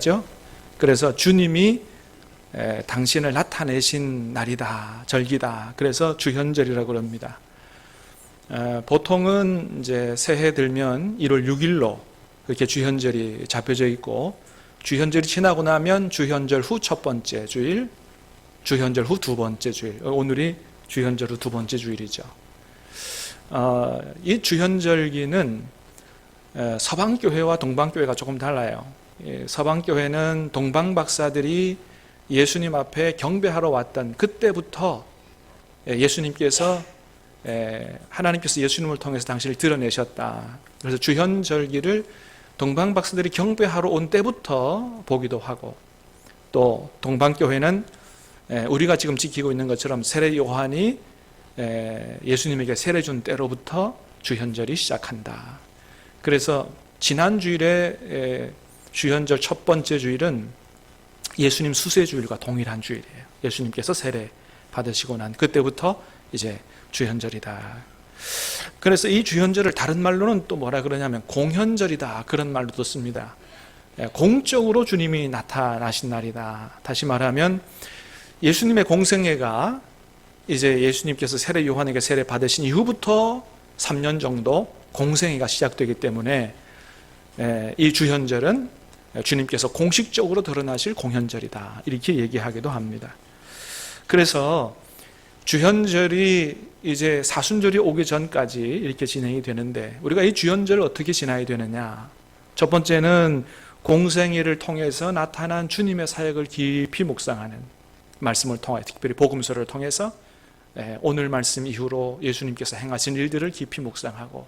얘기하죠. 그래서 주님이 당신을 나타내신 날이다, 절기다. 그래서 주현절이라고 합니다. 보통은 이제 새해 들면 1월 6일로 그렇게 주현절이 잡혀져 있고, 주현절이 지나고 나면 주현절 후 첫 번째 주일, 주현절 후 두 번째 주일, 오늘이 주현절 후 두 번째 주일이죠. 이 주현절기는 서방교회와 동방교회가 조금 달라요. 서방교회는 동방박사들이 예수님 앞에 경배하러 왔던 그때부터 예수님께서 하나님께서 예수님을 통해서 당신을 드러내셨다. 그래서 주현절기를 동방박사들이 경배하러 온 때부터 보기도 하고, 또 동방교회는 우리가 지금 지키고 있는 것처럼 세례 요한이 예수님에게 세례 준 때로부터 주현절이 시작한다. 그래서 지난 주일에 주현절 첫 번째 주일은 예수님 수세주일과 동일한 주일이에요. 예수님께서 세례 받으시고 난 그때부터 이제 주현절이다. 그래서 이 주현절을 다른 말로는 또 뭐라 그러냐면 공현절이다, 그런 말도 씁니다. 공적으로 주님이 나타나신 날이다. 다시 말하면 예수님의 공생애가 이제 예수님께서 세례 요한에게 세례 받으신 이후부터 3년 정도 공생애가 시작되기 때문에 이 주현절은 주님께서 공식적으로 드러나실 공현절이다, 이렇게 얘기하기도 합니다. 그래서 주현절이 이제 사순절이 오기 전까지 이렇게 진행이 되는데, 우리가 이 주현절을 어떻게 지나야 되느냐? 첫 번째는 공생애를 통해서 나타난 주님의 사역을 깊이 묵상하는, 말씀을 통해, 특별히 복음서를 통해서 오늘 말씀 이후로 예수님께서 행하신 일들을 깊이 묵상하고,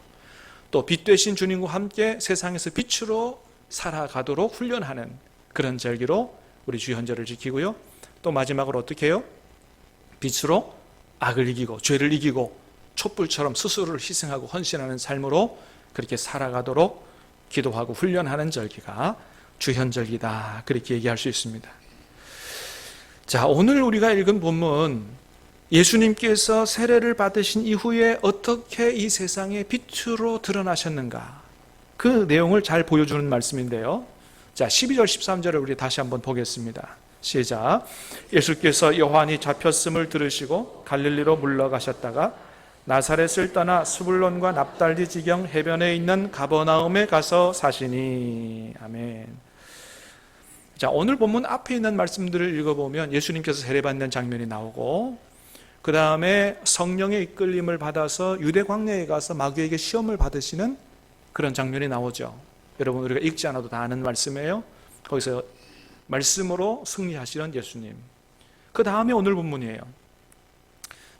또 빛 되신 주님과 함께 세상에서 빛으로 살아가도록 훈련하는 그런 절기로 우리 주현절을 지키고요. 또 마지막으로 어떻게 해요? 빛으로 악을 이기고 죄를 이기고 촛불처럼 스스로를 희생하고 헌신하는 삶으로 그렇게 살아가도록 기도하고 훈련하는 절기가 주현절기다, 그렇게 얘기할 수 있습니다. 자, 오늘 우리가 읽은 본문, 예수님께서 세례를 받으신 이후에 어떻게 이 세상에 빛으로 드러나셨는가, 그 내용을 잘 보여주는 말씀인데요. 자, 12절 13절을 우리 다시 한번 보겠습니다. 시작. 예수께서 요한이 잡혔음을 들으시고 갈릴리로 물러가셨다가 나사렛을 떠나 스불론과 납달리 지경 해변에 있는 가버나움에 가서 사시니. 아멘. 자, 오늘 본문 앞에 있는 말씀들을 읽어보면 예수님께서 세례받는 장면이 나오고, 그 다음에 성령의 이끌림을 받아서 유대 광야에 가서 마귀에게 시험을 받으시는 그런 장면이 나오죠. 여러분, 우리가 읽지 않아도 다 아는 말씀이에요. 거기서 말씀으로 승리하시는 예수님. 그 다음에 오늘 본문이에요.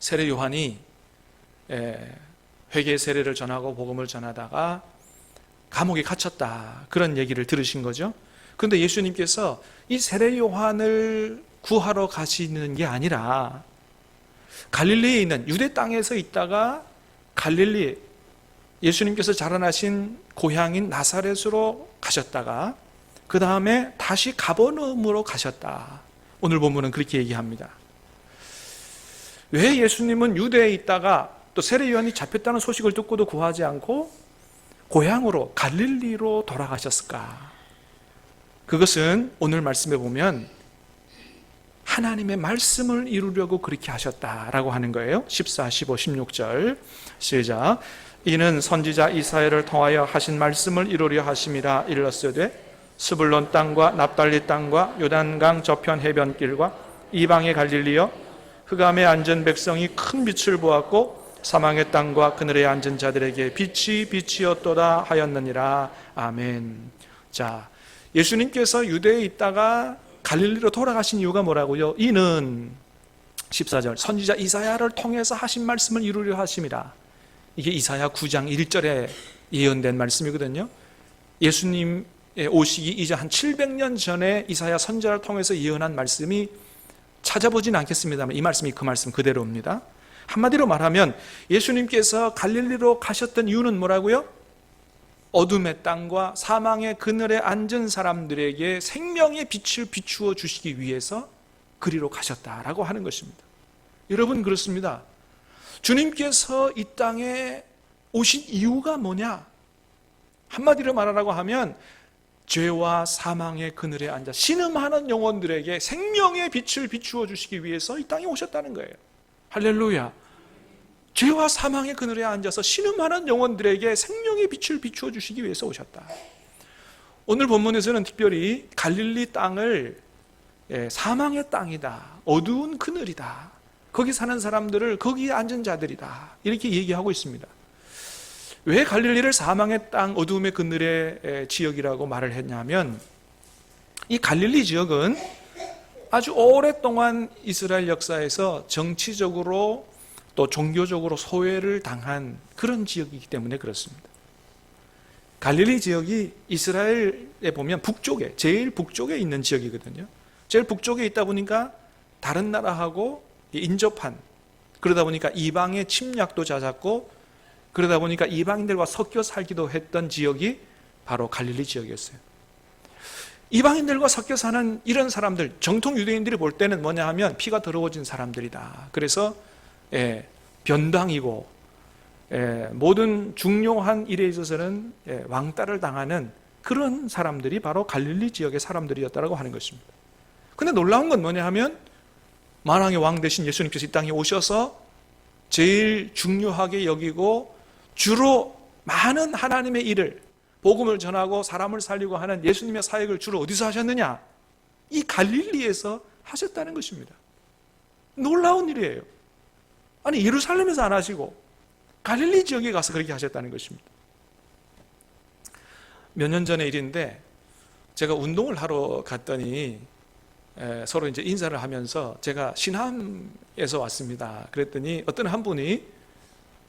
세례 요한이 회개 세례를 전하고 복음을 전하다가 감옥에 갇혔다, 그런 얘기를 들으신 거죠. 그런데 예수님께서 이 세례 요한을 구하러 가시는 게 아니라 갈릴리에 있는 유대 땅에서 있다가 갈릴리, 예수님께서 자라나신 고향인 나사렛으로 가셨다가 그 다음에 다시 가버나움으로 가셨다. 오늘 본문은 그렇게 얘기합니다. 왜 예수님은 유대에 있다가 또 세례 요한이 잡혔다는 소식을 듣고도 구하지 않고 고향으로 갈릴리로 돌아가셨을까? 그것은 오늘 말씀에 보면 하나님의 말씀을 이루려고 그렇게 하셨다라고 하는 거예요. 14, 15, 16절 시작. 이는 선지자 이사야를 통하여 하신 말씀을 이루려 하심이라. 일렀으되 스불론 땅과 납달리 땅과 요단강 저편 해변길과 이방의 갈릴리여, 흑암에 앉은 백성이 큰 빛을 보았고 사망의 땅과 그늘에 앉은 자들에게 빛이 빛이었도다 하였느니라. 아멘. 자, 예수님께서 유대에 있다가 갈릴리로 돌아가신 이유가 뭐라고요? 이는 14절 선지자 이사야를 통해서 하신 말씀을 이루려 하심이라. 이게 이사야 9장 1절에 예언된 말씀이거든요. 예수님 오시기 이제 한 700년 전에 이사야 선지자를 통해서 예언한 말씀이, 찾아보진 않겠습니다만 이 말씀이 그 말씀 그대로입니다. 한마디로 말하면 예수님께서 갈릴리로 가셨던 이유는 뭐라고요? 어둠의 땅과 사망의 그늘에 앉은 사람들에게 생명의 빛을 비추어 주시기 위해서 그리로 가셨다라고 하는 것입니다. 여러분, 그렇습니다. 주님께서 이 땅에 오신 이유가 뭐냐? 한마디로 말하라고 하면 죄와 사망의 그늘에 앉아 신음하는 영혼들에게 생명의 빛을 비추어 주시기 위해서 이 땅에 오셨다는 거예요. 할렐루야. 죄와 사망의 그늘에 앉아서 신음하는 영혼들에게 생명의 빛을 비추어 주시기 위해서 오셨다. 오늘 본문에서는 특별히 갈릴리 땅을 사망의 땅이다, 어두운 그늘이다, 거기 사는 사람들을 거기에 앉은 자들이다, 이렇게 얘기하고 있습니다. 왜 갈릴리를 사망의 땅, 어두움의 그늘의 지역이라고 말을 했냐면, 이 갈릴리 지역은 아주 오랫동안 이스라엘 역사에서 정치적으로 또 종교적으로 소외를 당한 그런 지역이기 때문에 그렇습니다. 갈릴리 지역이 이스라엘에 보면 북쪽에, 제일 북쪽에 있는 지역이거든요. 제일 북쪽에 있다 보니까 다른 나라하고 인접한, 그러다 보니까 이방의 침략도 잦았고, 그러다 보니까 이방인들과 섞여 살기도 했던 지역이 바로 갈릴리 지역이었어요. 이방인들과 섞여 사는 이런 사람들, 정통 유대인들이 볼 때는 뭐냐 하면 피가 더러워진 사람들이다. 그래서 변당이고 모든 중요한 일에 있어서는 왕따를 당하는 그런 사람들이 바로 갈릴리 지역의 사람들이었다고 하는 것입니다. 근데 놀라운 건 뭐냐 하면, 만왕의 왕 대신 예수님께서 이 땅에 오셔서 제일 중요하게 여기고 주로 많은 하나님의 일을, 복음을 전하고 사람을 살리고 하는 예수님의 사역을 주로 어디서 하셨느냐? 이 갈릴리에서 하셨다는 것입니다. 놀라운 일이에요. 아니, 예루살렘에서 안 하시고 갈릴리 지역에 가서 그렇게 하셨다는 것입니다. 몇 년 전의 일인데, 제가 운동을 하러 갔더니 서로 이제 인사를 하면서 제가 신함에서 왔습니다. 그랬더니 어떤 한 분이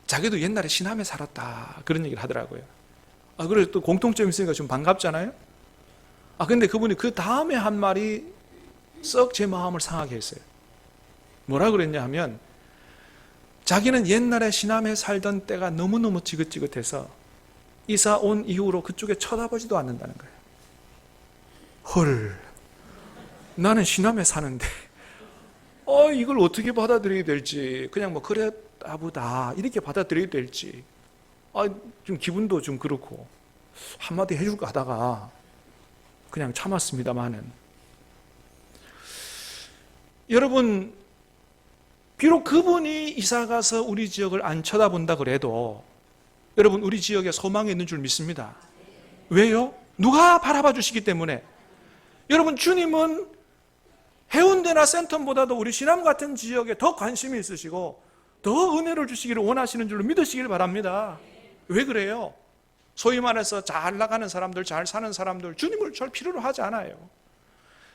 자기도 옛날에 신함에 살았다, 그런 얘기를 하더라고요. 그래, 또 공통점이 있으니까 좀 반갑잖아요. 근데 그분이 그 다음에 한 말이 썩 제 마음을 상하게 했어요. 뭐라 그랬냐 하면, 자기는 옛날에 신함에 살던 때가 너무너무 지긋지긋해서 이사 온 이후로 그쪽에 쳐다보지도 않는다는 거예요. 헐, 나는 신함에 사는데 이걸 어떻게 받아들여야 될지, 그냥 뭐 그랬다 보다 이렇게 받아들여야 될지 좀 기분도 좀 그렇고 한마디 해줄까 하다가 그냥 참았습니다만은, 여러분, 비록 그분이 이사가서 우리 지역을 안 쳐다본다 그래도 여러분, 우리 지역에 소망이 있는 줄 믿습니다. 왜요? 누가 바라봐 주시기 때문에. 여러분, 주님은 해운대나 센텀보다도 우리 신암 같은 지역에 더 관심이 있으시고 더 은혜를 주시기를 원하시는 줄로 믿으시길 바랍니다. 왜 그래요? 소위 말해서 잘 나가는 사람들, 잘 사는 사람들, 주님을 잘 필요로 하지 않아요.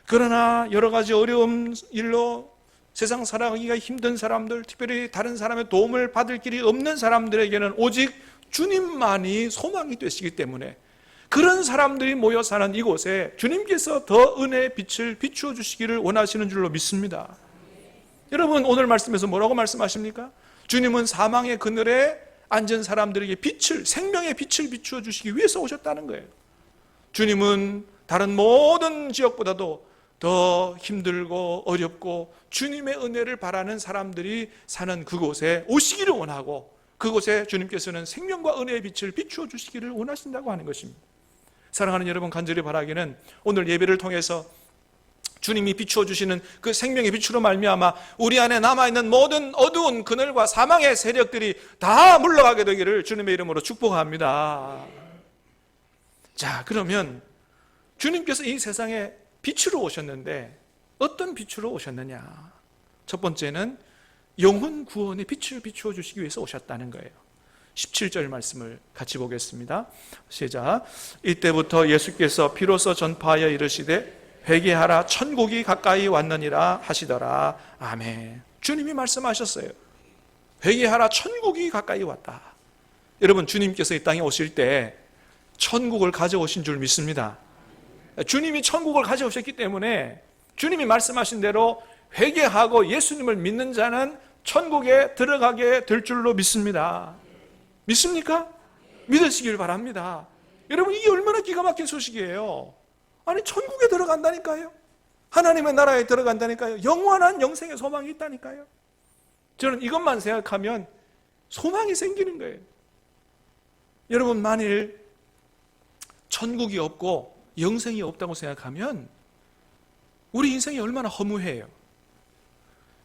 그러나 여러 가지 어려움 일로 세상 살아가기가 힘든 사람들, 특별히 다른 사람의 도움을 받을 길이 없는 사람들에게는 오직 주님만이 소망이 되시기 때문에, 그런 사람들이 모여 사는 이곳에 주님께서 더 은혜의 빛을 비추어 주시기를 원하시는 줄로 믿습니다. 여러분, 오늘 말씀에서 뭐라고 말씀하십니까? 주님은 사망의 그늘에 앉은 사람들에게 빛을, 생명의 빛을 비추어 주시기 위해서 오셨다는 거예요. 주님은 다른 모든 지역보다도 더 힘들고 어렵고 주님의 은혜를 바라는 사람들이 사는 그곳에 오시기를 원하고, 그곳에 주님께서는 생명과 은혜의 빛을 비추어 주시기를 원하신다고 하는 것입니다. 사랑하는 여러분, 간절히 바라기는 오늘 예배를 통해서 주님이 비추어 주시는 그 생명의 빛으로 말미암아 우리 안에 남아있는 모든 어두운 그늘과 사망의 세력들이 다 물러가게 되기를 주님의 이름으로 축복합니다. 자, 그러면 주님께서 이 세상에 빛으로 오셨는데 어떤 빛으로 오셨느냐? 첫 번째는 영혼 구원의 빛을 비추어 주시기 위해서 오셨다는 거예요. 17절 말씀을 같이 보겠습니다. 시작. 이때부터 예수께서 비로소 전파하여 이르시되 회개하라, 천국이 가까이 왔느니라 하시더라. 아멘. 주님이 말씀하셨어요. 회개하라, 천국이 가까이 왔다. 여러분, 주님께서 이 땅에 오실 때 천국을 가져오신 줄 믿습니다. 주님이 천국을 가져오셨기 때문에 주님이 말씀하신 대로 회개하고 예수님을 믿는 자는 천국에 들어가게 될 줄로 믿습니다. 믿습니까? 믿으시길 바랍니다. 여러분, 이게 얼마나 기가 막힌 소식이에요. 아니, 천국에 들어간다니까요. 하나님의 나라에 들어간다니까요. 영원한 영생의 소망이 있다니까요. 저는 이것만 생각하면 소망이 생기는 거예요. 여러분, 만일 천국이 없고 영생이 없다고 생각하면 우리 인생이 얼마나 허무해요.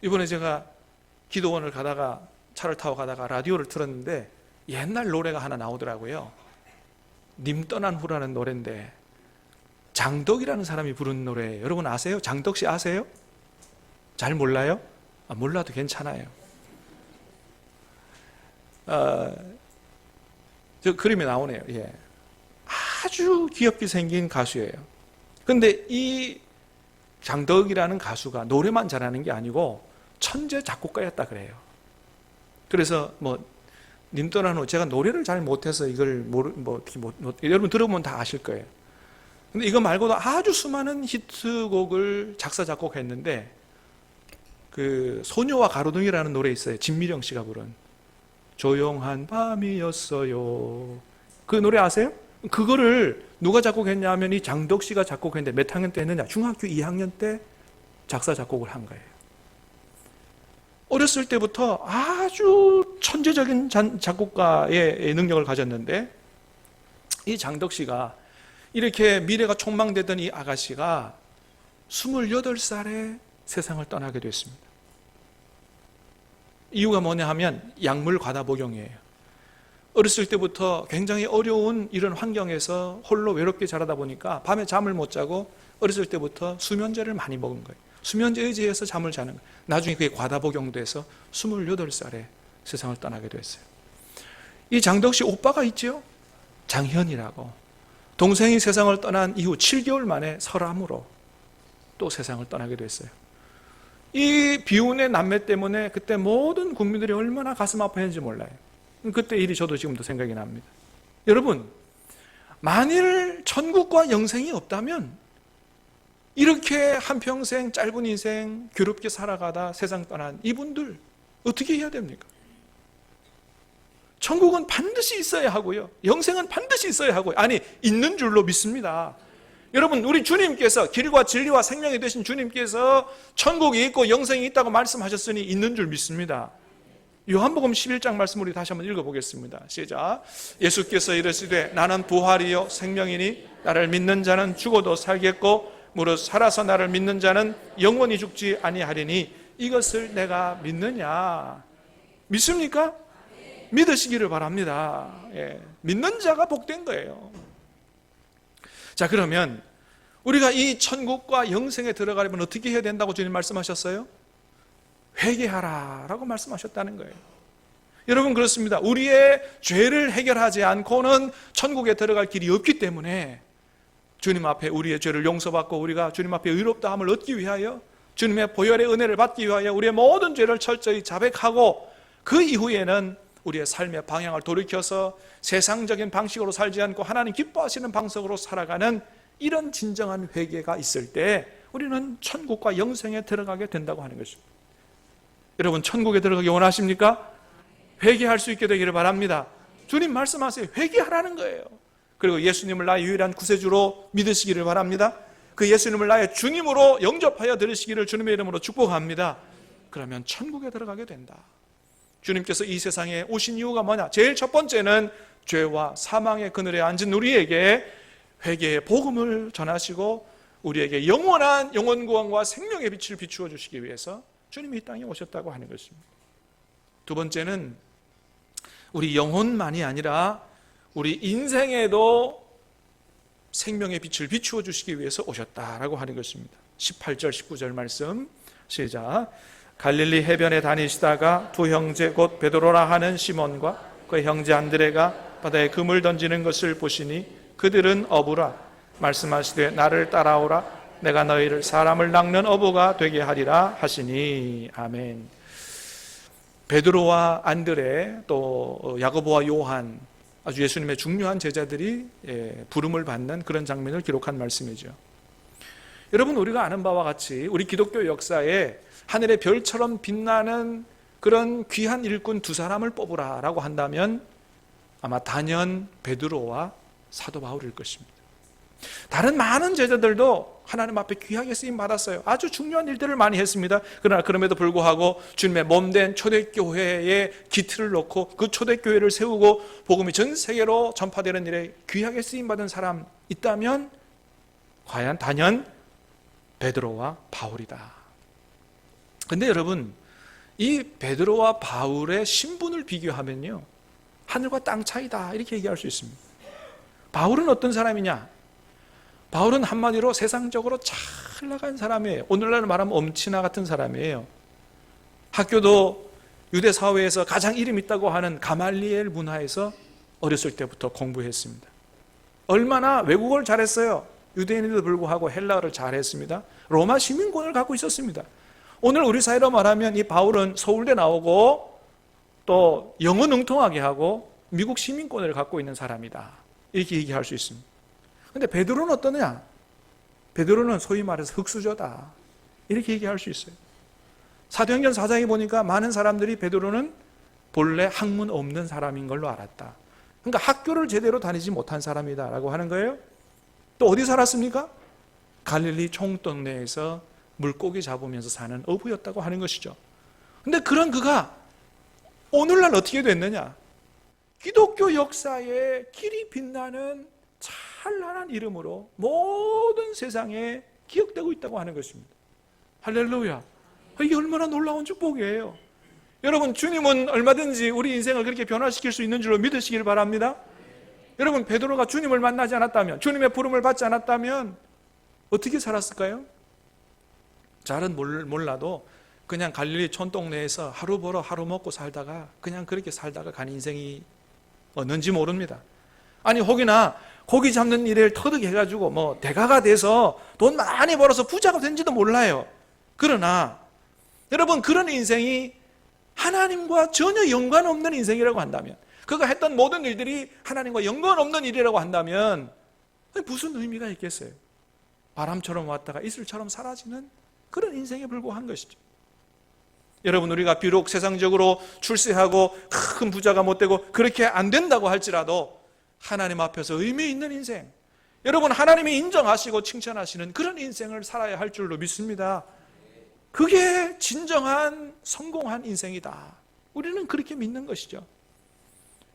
이번에 제가 기도원을 가다가 차를 타고 가다가 라디오를 틀었는데 옛날 노래가 하나 나오더라고요. 님 떠난 후라는 노래인데 장덕이라는 사람이 부른 노래, 여러분 아세요? 장덕 씨 아세요? 잘 몰라요? 몰라도 괜찮아요. 저 그림에 나오네요. 예. 아주 귀엽게 생긴 가수예요. 근데 이 장덕이라는 가수가 노래만 잘하는 게 아니고 천재 작곡가였다 그래요. 그래서 님 떠난 후, 제가 노래를 잘 못해서 이걸 여러분 들어보면 다 아실 거예요. 근데 이거 말고도 아주 수많은 히트곡을 작사 작곡했는데 그 소녀와 가로등이라는 노래 있어요. 진미령 씨가 부른 조용한 밤이었어요. 그 노래 아세요? 그거를 누가 작곡했냐 하면 이 장덕 씨가 작곡했는데 몇 학년 때 했느냐? 중학교 2학년 때 작사 작곡을 한 거예요. 어렸을 때부터 아주 천재적인 작곡가의 능력을 가졌는데 이 장덕 씨가 이렇게 미래가 촉망되던 이 아가씨가 28살에 세상을 떠나게 됐습니다. 이유가 뭐냐 하면 약물 과다 복용이에요. 어렸을 때부터 굉장히 어려운 이런 환경에서 홀로 외롭게 자라다 보니까 밤에 잠을 못 자고 어렸을 때부터 수면제를 많이 먹은 거예요. 수면제 의지해서 잠을 자는 거예요. 나중에 그게 과다 복용돼서 28살에 세상을 떠나게 됐어요. 이 장덕 씨 오빠가 있죠? 장현이라고. 동생이 세상을 떠난 이후 7개월 만에 설암으로 또 세상을 떠나게 됐어요. 이 비운의 남매 때문에 그때 모든 국민들이 얼마나 가슴 아파했는지 몰라요. 그때 일이 저도 지금도 생각이 납니다. 여러분, 만일 천국과 영생이 없다면 이렇게 한평생 짧은 인생 괴롭게 살아가다 세상 떠난 이분들 어떻게 해야 됩니까? 천국은 반드시 있어야 하고요. 영생은 반드시 있어야 하고요. 아니, 있는 줄로 믿습니다. 여러분, 우리 주님께서 길과 진리와 생명이 되신 주님께서 천국이 있고 영생이 있다고 말씀하셨으니 있는 줄 믿습니다. 요한복음 11장 말씀 우리 다시 한번 읽어보겠습니다. 시작. 예수께서 이르시되 나는 부활이요 생명이니 나를 믿는 자는 죽어도 살겠고 무릇 살아서 나를 믿는 자는 영원히 죽지 아니하리니 이것을 내가 믿느냐? 믿습니까? 믿으시기를 바랍니다. 예. 믿는 자가 복된 거예요. 자, 그러면 우리가 이 천국과 영생에 들어가려면 어떻게 해야 된다고 주님 말씀하셨어요? 회개하라 라고 말씀하셨다는 거예요. 여러분, 그렇습니다. 우리의 죄를 해결하지 않고는 천국에 들어갈 길이 없기 때문에 주님 앞에 우리의 죄를 용서받고 우리가 주님 앞에 의롭다함을 얻기 위하여 주님의 보혈의 은혜를 받기 위하여 우리의 모든 죄를 철저히 자백하고 그 이후에는 우리의 삶의 방향을 돌이켜서 세상적인 방식으로 살지 않고 하나님 기뻐하시는 방식으로 살아가는 이런 진정한 회개가 있을 때 우리는 천국과 영생에 들어가게 된다고 하는 것입니다. 여러분, 천국에 들어가기 원하십니까? 회개할 수 있게 되기를 바랍니다. 주님 말씀하세요. 회개하라는 거예요. 그리고 예수님을 나의 유일한 구세주로 믿으시기를 바랍니다. 그 예수님을 나의 주님으로 영접하여 들으시기를 주님의 이름으로 축복합니다. 그러면 천국에 들어가게 된다. 주님께서 이 세상에 오신 이유가 뭐냐? 제일 첫 번째는 죄와 사망의 그늘에 앉은 우리에게 회개의 복음을 전하시고 우리에게 영원한 영원구원과 생명의 빛을 비추어 주시기 위해서 주님이 이 땅에 오셨다고 하는 것입니다. 두 번째는 우리 영혼만이 아니라 우리 인생에도 생명의 빛을 비추어 주시기 위해서 오셨다라고 하는 것입니다. 18절 19절 말씀 시작. 갈릴리 해변에 다니시다가 두 형제 곧 베드로라 하는 시몬과 그 형제 안드레가 바다에 그물 던지는 것을 보시니 그들은 어부라. 말씀하시되 나를 따라오라. 내가 너희를 사람을 낚는 어부가 되게 하리라 하시니. 아멘. 베드로와 안드레 또 야고보와 요한, 아주 예수님의 중요한 제자들이 부름을 받는 그런 장면을 기록한 말씀이죠. 여러분, 우리가 아는 바와 같이 우리 기독교 역사에 하늘의 별처럼 빛나는 그런 귀한 일꾼 두 사람을 뽑으라라고 한다면 아마 단연 베드로와 사도 바울일 것입니다. 다른 많은 제자들도 하나님 앞에 귀하게 쓰임 받았어요. 아주 중요한 일들을 많이 했습니다. 그러나 그럼에도 불구하고 주님의 몸된 초대교회에 기틀을 놓고 그 초대교회를 세우고 복음이 전 세계로 전파되는 일에 귀하게 쓰임 받은 사람 있다면 과연 단연 베드로와 바울이다. 근데 여러분, 이 베드로와 바울의 신분을 비교하면요, 하늘과 땅 차이다 이렇게 얘기할 수 있습니다. 바울은 어떤 사람이냐? 바울은 한마디로 세상적으로 잘 나간 사람이에요. 오늘날 말하면 엄친아 같은 사람이에요. 학교도 유대 사회에서 가장 이름 있다고 하는 가말리엘 문화에서 어렸을 때부터 공부했습니다. 얼마나 외국어를 잘했어요. 유대인에도 불구하고 헬라어를 잘했습니다. 로마 시민권을 갖고 있었습니다. 오늘 우리 사회로 말하면 이 바울은 서울대 나오고 또 영어 능통하게 하고 미국 시민권을 갖고 있는 사람이다, 이렇게 얘기할 수 있습니다. 근데 베드로는 어떠냐? 베드로는 소위 말해서 흙수저다, 이렇게 얘기할 수 있어요. 사도행전 4장에 보니까 많은 사람들이 베드로는 본래 학문 없는 사람인 걸로 알았다. 그러니까 학교를 제대로 다니지 못한 사람이다라고 하는 거예요. 또 어디 살았습니까? 갈릴리 총동네에서 물고기 잡으면서 사는 어부였다고 하는 것이죠. 근데 그런 그가 오늘날 어떻게 됐느냐? 기독교 역사에 길이 빛나는 찬란한 이름으로 모든 세상에 기억되고 있다고 하는 것입니다. 할렐루야! 이게 얼마나 놀라운 축복이에요. 여러분, 주님은 얼마든지 우리 인생을 그렇게 변화시킬 수 있는 줄로 믿으시길 바랍니다. 여러분, 베드로가 주님을 만나지 않았다면, 주님의 부름을 받지 않았다면 어떻게 살았을까요? 잘은 몰라도 그냥 갈릴리 촌동네에서 하루 벌어 하루 먹고 살다가 그냥 그렇게 살다가 간 인생이 없는지 모릅니다. 아니, 혹이나 고기 잡는 일을 터득해가지고 뭐 대가가 돼서 돈 많이 벌어서 부자가 된지도 몰라요. 그러나 여러분, 그런 인생이 하나님과 전혀 연관없는 인생이라고 한다면, 그가 했던 모든 일들이 하나님과 연관없는 일이라고 한다면 무슨 의미가 있겠어요? 바람처럼 왔다가 이슬처럼 사라지는 그런 인생에 불과한 것이죠. 여러분, 우리가 비록 세상적으로 출세하고 큰 부자가 못 되고 그렇게 안 된다고 할지라도 하나님 앞에서 의미 있는 인생, 여러분, 하나님이 인정하시고 칭찬하시는 그런 인생을 살아야 할 줄로 믿습니다. 그게 진정한 성공한 인생이다. 우리는 그렇게 믿는 것이죠.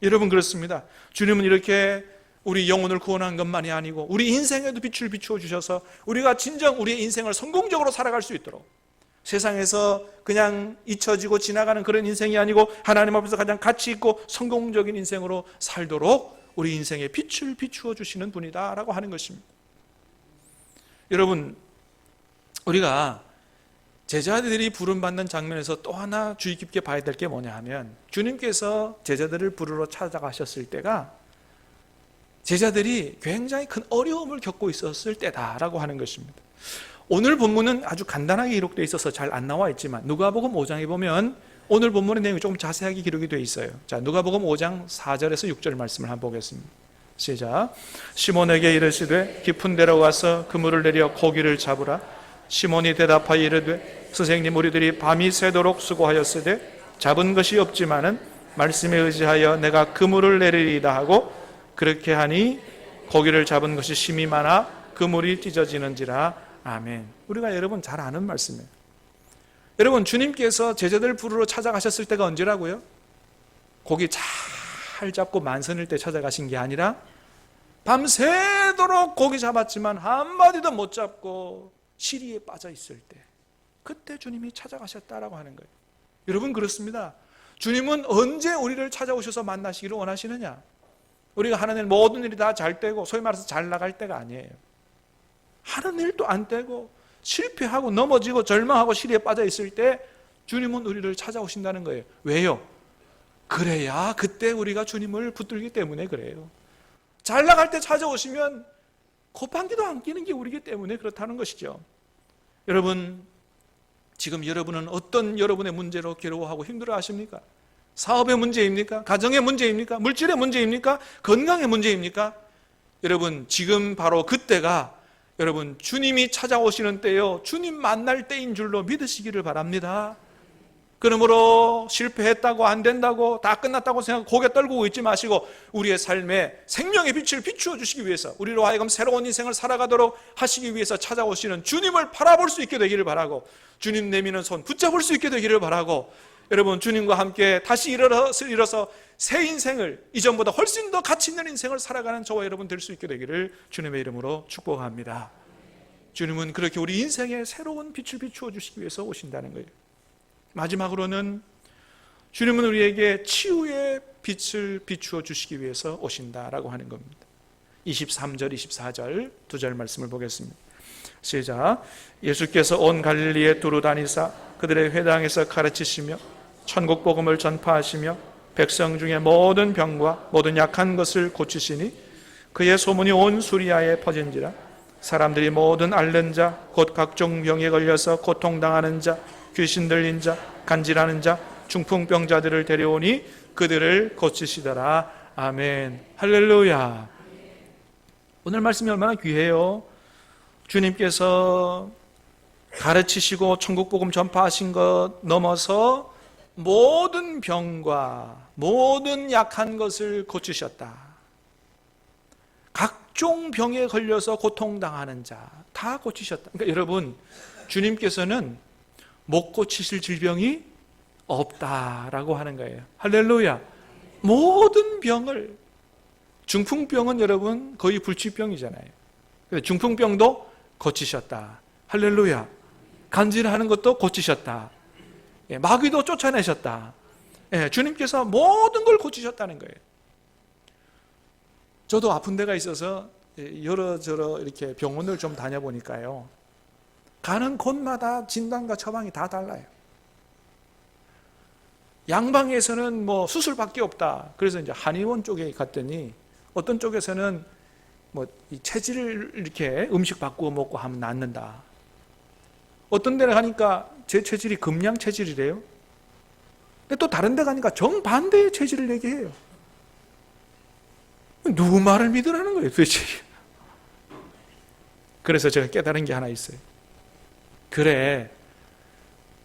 여러분, 그렇습니다. 주님은 이렇게 우리 영혼을 구원한 것만이 아니고 우리 인생에도 빛을 비추어 주셔서 우리가 진정 우리의 인생을 성공적으로 살아갈 수 있도록, 세상에서 그냥 잊혀지고 지나가는 그런 인생이 아니고 하나님 앞에서 가장 가치 있고 성공적인 인생으로 살도록 우리 인생에 빛을 비추어 주시는 분이다라고 하는 것입니다. 여러분, 우리가 제자들이 부름받는 장면에서 또 하나 주의 깊게 봐야 될 게 뭐냐 하면, 주님께서 제자들을 부르러 찾아가셨을 때가 제자들이 굉장히 큰 어려움을 겪고 있었을 때다라고 하는 것입니다. 오늘 본문은 아주 간단하게 기록되어 있어서 잘 안 나와 있지만 누가복음 5장에 보면 오늘 본문의 내용이 조금 자세하게 기록이 되어 있어요. 자, 누가복음 5장 4절에서 6절 말씀을 한번 보겠습니다. 시작. 시몬에게 이르시되 깊은 데로 가서 그물을 내려 고기를 잡으라. 시몬이 대답하여 이르되 선생님, 우리들이 밤이 새도록 수고하였으되 잡은 것이 없지만은 말씀에 의지하여 내가 그물을 내리리다 하고 그렇게 하니 고기를 잡은 것이 심히 많아 그물이 찢어지는지라. 아멘. 우리가 여러분 잘 아는 말씀이에요. 여러분, 주님께서 제자들 부르러 찾아가셨을 때가 언제라고요? 고기 잘 잡고 만선일 때 찾아가신 게 아니라 밤새도록 고기 잡았지만 한 마디도 못 잡고 시리에 빠져 있을 때, 그때 주님이 찾아가셨다라고 하는 거예요. 여러분, 그렇습니다. 주님은 언제 우리를 찾아오셔서 만나시기를 원하시느냐? 우리가 하는 일 모든 일이 다 잘 되고 소위 말해서 잘 나갈 때가 아니에요. 하는 일도 안 되고 실패하고 넘어지고 절망하고 시리에 빠져 있을 때 주님은 우리를 찾아오신다는 거예요. 왜요? 그래야 그때 우리가 주님을 붙들기 때문에 그래요. 잘 나갈 때 찾아오시면 콧방귀도 안 끼는 게 우리이기 때문에 그렇다는 것이죠. 여러분, 지금 여러분은 어떤 여러분의 문제로 괴로워하고 힘들어하십니까? 사업의 문제입니까? 가정의 문제입니까? 물질의 문제입니까? 건강의 문제입니까? 여러분, 지금 바로 그때가 여러분 주님이 찾아오시는 때요, 주님 만날 때인 줄로 믿으시기를 바랍니다. 그러므로 실패했다고 안 된다고 다 끝났다고 생각하고 고개 떨구고 있지 마시고 우리의 삶에 생명의 빛을 비추어 주시기 위해서, 우리로 하여금 새로운 인생을 살아가도록 하시기 위해서 찾아오시는 주님을 바라볼 수 있게 되기를 바라고, 주님 내미는 손 붙잡을 수 있게 되기를 바라고, 여러분 주님과 함께 다시 일어서 새 인생을, 이전보다 훨씬 더 가치 있는 인생을 살아가는 저와 여러분 될 수 있게 되기를 주님의 이름으로 축복합니다. 주님은 그렇게 우리 인생에 새로운 빛을 비추어 주시기 위해서 오신다는 거예요. 마지막으로는 주님은 우리에게 치유의 빛을 비추어 주시기 위해서 오신다라고 하는 겁니다. 23절, 24절 두 절 말씀을 보겠습니다. 시작. 예수께서 온 갈릴리에 두루 다니사 그들의 회당에서 가르치시며 천국 복음을 전파하시며 백성 중에 모든 병과 모든 약한 것을 고치시니 그의 소문이 온 수리아에 퍼진지라. 사람들이 모든 앓는 자 곧 각종 병에 걸려서 고통당하는 자 귀신 들린 자 간질하는 자 중풍병자들을 데려오니 그들을 고치시더라. 아멘. 할렐루야. 오늘 말씀이 얼마나 귀해요. 주님께서 가르치시고 천국 복음 전파하신 것 넘어서 모든 병과 모든 약한 것을 고치셨다. 각종 병에 걸려서 고통당하는 자 다 고치셨다. 그러니까 여러분, 주님께서는 못 고치실 질병이 없다라고 하는 거예요. 할렐루야. 모든 병을, 중풍병은 여러분 거의 불치병이잖아요. 중풍병도 고치셨다. 할렐루야. 간질하는 것도 고치셨다. 마귀도 쫓아내셨다. 주님께서 모든 걸 고치셨다는 거예요. 저도 아픈 데가 있어서 여러저러 이렇게 병원을 좀 다녀보니까요, 가는 곳마다 진단과 처방이 다 달라요. 양방에서는 뭐 수술밖에 없다. 그래서 이제 한의원 쪽에 갔더니 어떤 쪽에서는 뭐 이 체질을 이렇게 음식 바꾸어 먹고 하면 낫는다. 어떤 데를 가니까 제 체질이 금양 체질이래요. 근데 또 다른 데 가니까 정반대의 체질을 얘기해요. 누구 말을 믿으라는 거예요, 도대체. 그래서 제가 깨달은 게 하나 있어요. 그래,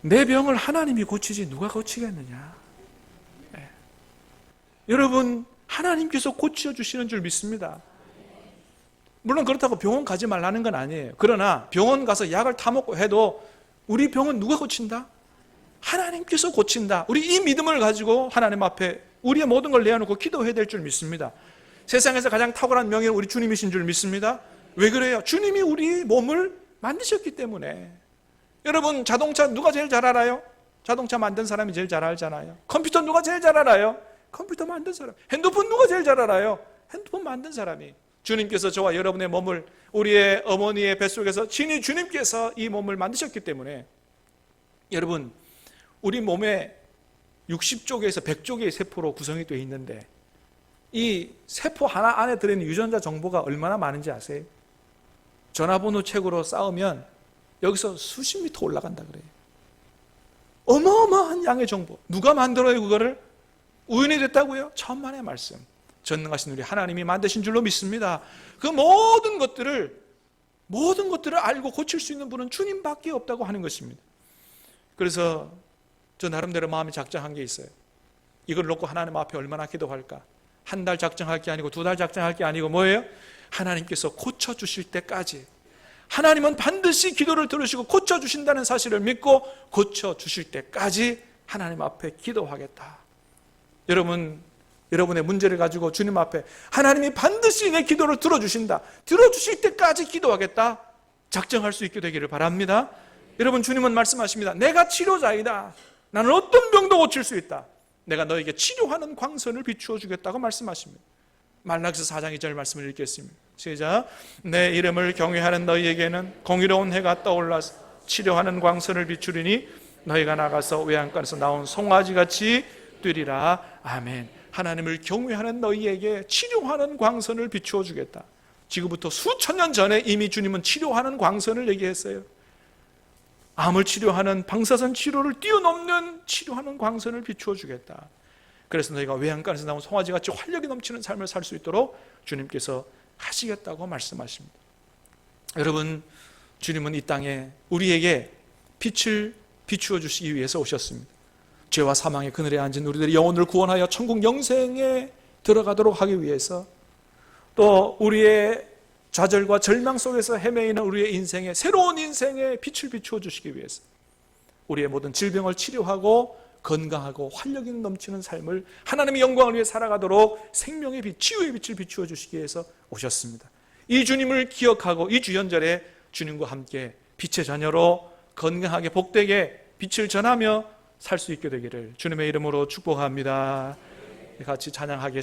내 병을 하나님이 고치지 누가 고치겠느냐. 여러분, 하나님께서 고쳐주시는 줄 믿습니다. 물론 그렇다고 병원 가지 말라는 건 아니에요. 그러나 병원 가서 약을 타먹고 해도 우리 병은 누가 고친다? 하나님께서 고친다. 우리 이 믿음을 가지고 하나님 앞에 우리의 모든 걸 내어놓고 기도해야 될 줄 믿습니다. 세상에서 가장 탁월한 명예는 우리 주님이신 줄 믿습니다. 왜 그래요? 주님이 우리 몸을 만드셨기 때문에. 여러분, 자동차 누가 제일 잘 알아요? 자동차 만든 사람이 제일 잘 알잖아요. 컴퓨터 누가 제일 잘 알아요? 컴퓨터 만든 사람. 핸드폰 누가 제일 잘 알아요? 핸드폰 만든 사람이. 주님께서 저와 여러분의 몸을, 우리의 어머니의 뱃속에서 친히 주님께서 이 몸을 만드셨기 때문에, 여러분, 우리 몸에 60쪽에서 100쪽의 세포로 구성이 되어 있는데 이 세포 하나 안에 들어있는 유전자 정보가 얼마나 많은지 아세요? 전화번호 책으로 쌓으면 여기서 수십 미터 올라간다 그래요. 어마어마한 양의 정보. 누가 만들어요 그거를? 우연히 됐다고요? 천만의 말씀. 전능하신 우리 하나님이 만드신 줄로 믿습니다. 그 모든 것들을 알고 고칠 수 있는 분은 주님밖에 없다고 하는 것입니다. 그래서 저 나름대로 마음에 작정한 게 있어요. 이걸 놓고 하나님 앞에 얼마나 기도할까? 한 달 작정할 게 아니고 2달 작정할 게 아니고 뭐예요? 하나님께서 고쳐주실 때까지. 하나님은 반드시 기도를 들으시고 고쳐주신다는 사실을 믿고 고쳐주실 때까지 하나님 앞에 기도하겠다. 여러분의 문제를 가지고 주님 앞에 하나님이 반드시 내 기도를 들어주신다, 들어주실 때까지 기도하겠다, 작정할 수 있게 되기를 바랍니다. 여러분, 주님은 말씀하십니다. 내가 치료자이다. 나는 어떤 병도 고칠 수 있다. 내가 너에게 치료하는 광선을 비추어 주겠다고 말씀하십니다. 말라기서 4장 2절 말씀을 읽겠습니다. 시작. 내 이름을 경외하는 너희에게는 공의로운 해가 떠올라서 치료하는 광선을 비추리니 너희가 나가서 외양간에서 나온 송아지같이 뛰리라. 아멘. 하나님을 경외하는 너희에게 치료하는 광선을 비추어 주겠다. 지금부터 수천 년 전에 이미 주님은 치료하는 광선을 얘기했어요. 암을 치료하는 방사선 치료를 뛰어넘는 치료하는 광선을 비추어 주겠다. 그래서 너희가 외양간에서 나온 송아지같이 활력이 넘치는 삶을 살 수 있도록 주님께서 하시겠다고 말씀하십니다. 여러분, 주님은 이 땅에 우리에게 빛을 비추어 주시기 위해서 오셨습니다. 죄와 사망의 그늘에 앉은 우리들의 영혼을 구원하여 천국 영생에 들어가도록 하기 위해서, 또 우리의 좌절과 절망 속에서 헤매이는 우리의 인생에, 새로운 인생에 빛을 비추어 주시기 위해서, 우리의 모든 질병을 치료하고 건강하고 활력이 넘치는 삶을 하나님의 영광을 위해 살아가도록 생명의 빛, 치유의 빛을 비추어 주시기 위해서 오셨습니다. 이 주님을 기억하고 이 주연절에 주님과 함께 빛의 자녀로 건강하게 복되게 빛을 전하며 살 수 있게 되기를 주님의 이름으로 축복합니다. 같이 찬양하겠습니다.